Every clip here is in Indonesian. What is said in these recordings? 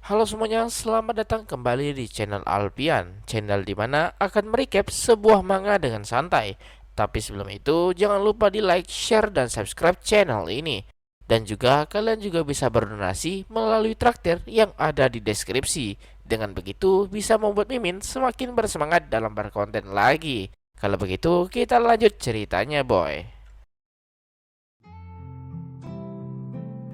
Halo semuanya, selamat datang kembali di channel Alpian, channel dimana akan merecap sebuah manga dengan santai. Tapi sebelum itu, jangan lupa di like, share, dan subscribe channel ini. Dan juga kalian juga bisa berdonasi melalui traktir yang ada di deskripsi. Dengan begitu, bisa membuat Mimin semakin bersemangat dalam berkonten lagi. Kalau begitu, kita lanjut ceritanya, boy.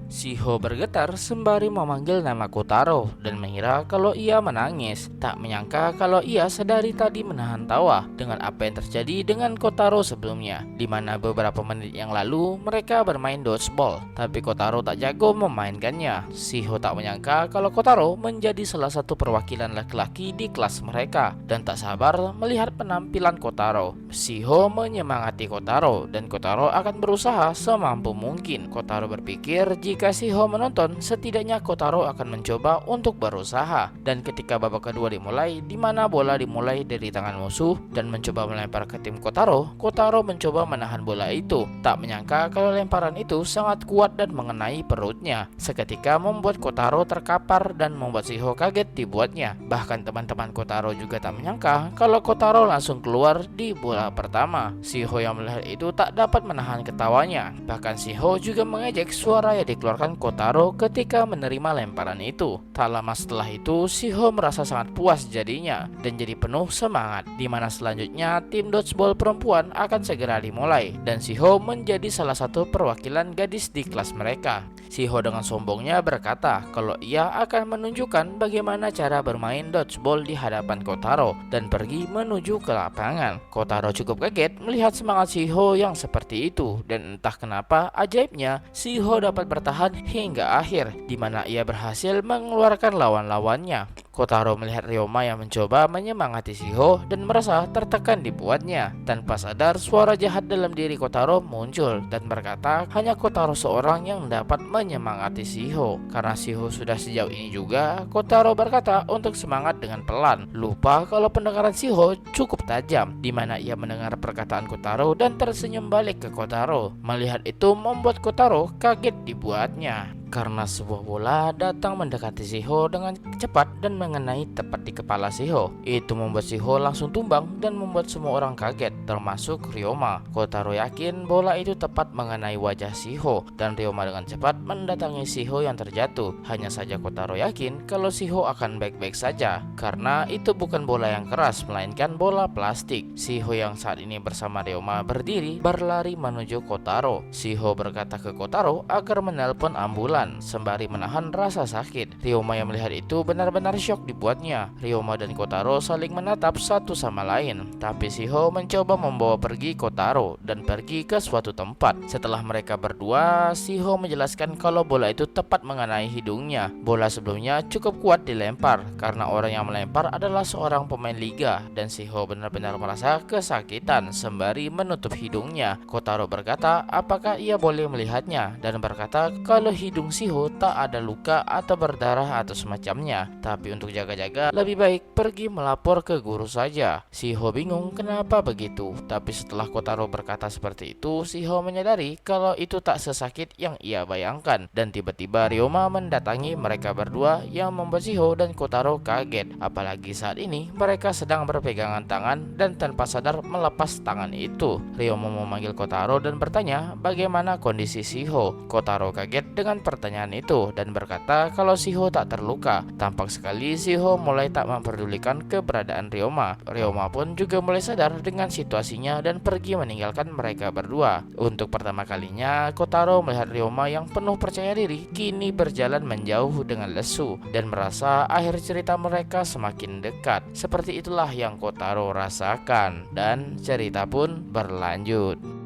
Shiho bergetar sembari memanggil nama Kotaro dan mengira kalau ia menangis. Tak menyangka kalau ia sadari tadi menahan tawa dengan apa yang terjadi dengan Kotaro sebelumnya, di mana beberapa menit yang lalu mereka bermain dodgeball, tapi Kotaro tak jago memainkannya. Shiho tak menyangka kalau Kotaro menjadi salah satu perwakilan laki-laki di kelas mereka dan tak sabar melihat penampilan Kotaro. Shiho menyemangati Kotaro dan Kotaro akan berusaha semampu mungkin. Kotaro berpikir jika Shiho menonton, setidaknya Kotaro akan mencoba untuk berusaha. Dan ketika babak kedua dimulai, di mana bola dimulai dari tangan musuh dan mencoba melempar ke tim Kotaro, Kotaro mencoba menahan bola itu. Tak menyangka kalau lemparan itu sangat kuat dan mengenai perutnya. Seketika membuat Kotaro terkapar dan membuat Shiho kaget dibuatnya. Bahkan teman-teman Kotaro juga tak menyangka kalau Kotaro langsung keluar di bola pertama. Shiho yang melihat itu tak dapat menahan ketawanya. Bahkan Shiho juga mengejek suara yang dikeluarkan Kotaro ketika menerima lemparan itu. Tak lama setelah itu, Shiho merasa sangat puas jadinya dan jadi penuh semangat. Di mana selanjutnya tim dodgeball perempuan akan segera dimulai dan Shiho menjadi salah satu perwakilan gadis di kelas mereka. Shiho dengan sombongnya berkata kalau ia akan menunjukkan bagaimana cara bermain dodgeball di hadapan Kotaro dan pergi menuju ke lapangan. Kotaro cukup kaget melihat semangat Shiho yang seperti itu dan entah kenapa ajaibnya Shiho dapat bertahan hingga akhir, di mana ia berhasil mengeluarkan lawan-lawannya. Kotaro melihat Ryoma yang mencoba menyemangati Shiho dan merasa tertekan dibuatnya. Tanpa sadar, suara jahat dalam diri Kotaro muncul dan berkata hanya Kotaro seorang yang dapat menyemangati Shiho. Karena Shiho sudah sejauh ini juga, Kotaro berkata untuk semangat dengan pelan. Lupa kalau pendengaran Shiho cukup tajam, di mana ia mendengar perkataan Kotaro dan tersenyum balik ke Kotaro. Melihat itu membuat Kotaro kaget dibuatnya. Karena sebuah bola datang mendekati Shiho dengan cepat dan mengenai tepat di kepala Shiho. Itu membuat Shiho langsung tumbang dan membuat semua orang kaget, termasuk Ryoma. Kotaro yakin bola itu tepat mengenai wajah Shiho dan Ryoma dengan cepat mendatangi Shiho yang terjatuh. Hanya saja Kotaro yakin kalau Shiho akan baik-baik saja karena itu bukan bola yang keras melainkan bola plastik. Shiho yang saat ini bersama Ryoma berdiri berlari menuju Kotaro. Shiho berkata ke Kotaro agar menelpon ambulan sembari menahan rasa sakit. Ryoma yang melihat itu benar-benar syok dibuatnya. Ryoma dan Kotaro saling menatap satu sama lain, tapi Shiho mencoba membawa pergi Kotaro dan pergi ke suatu tempat. Setelah mereka berdua, Shiho menjelaskan kalau bola itu tepat mengenai hidungnya. Bola sebelumnya cukup kuat dilempar karena orang yang melempar adalah seorang pemain liga dan Shiho benar-benar merasa kesakitan sembari menutup hidungnya. Kotaro berkata apakah ia boleh melihatnya dan berkata kalau hidung Shiho tak ada luka atau berdarah atau semacamnya, tapi untuk jaga-jaga lebih baik pergi melapor ke guru saja. Shiho bingung kenapa begitu, tapi setelah Kotaro berkata seperti itu, Shiho menyadari kalau itu tak sesakit yang ia bayangkan dan tiba-tiba Ryoma mendatangi mereka berdua yang membuat Shiho dan Kotaro kaget, apalagi saat ini mereka sedang berpegangan tangan dan tanpa sadar melepas tangan itu. Ryoma memanggil Kotaro dan bertanya bagaimana kondisi Shiho. Kotaro kaget dengan pertanyaan itu dan berkata kalau Shiho tak terluka. Tampak sekali Shiho mulai tak memperdulikan keberadaan Ryoma. Ryoma pun juga mulai sadar dengan situasinya dan pergi meninggalkan mereka berdua. Untuk pertama kalinya Kotaro melihat Ryoma yang penuh percaya diri kini berjalan menjauh dengan lesu dan merasa akhir cerita mereka semakin dekat. Seperti itulah yang Kotaro rasakan dan cerita pun berlanjut.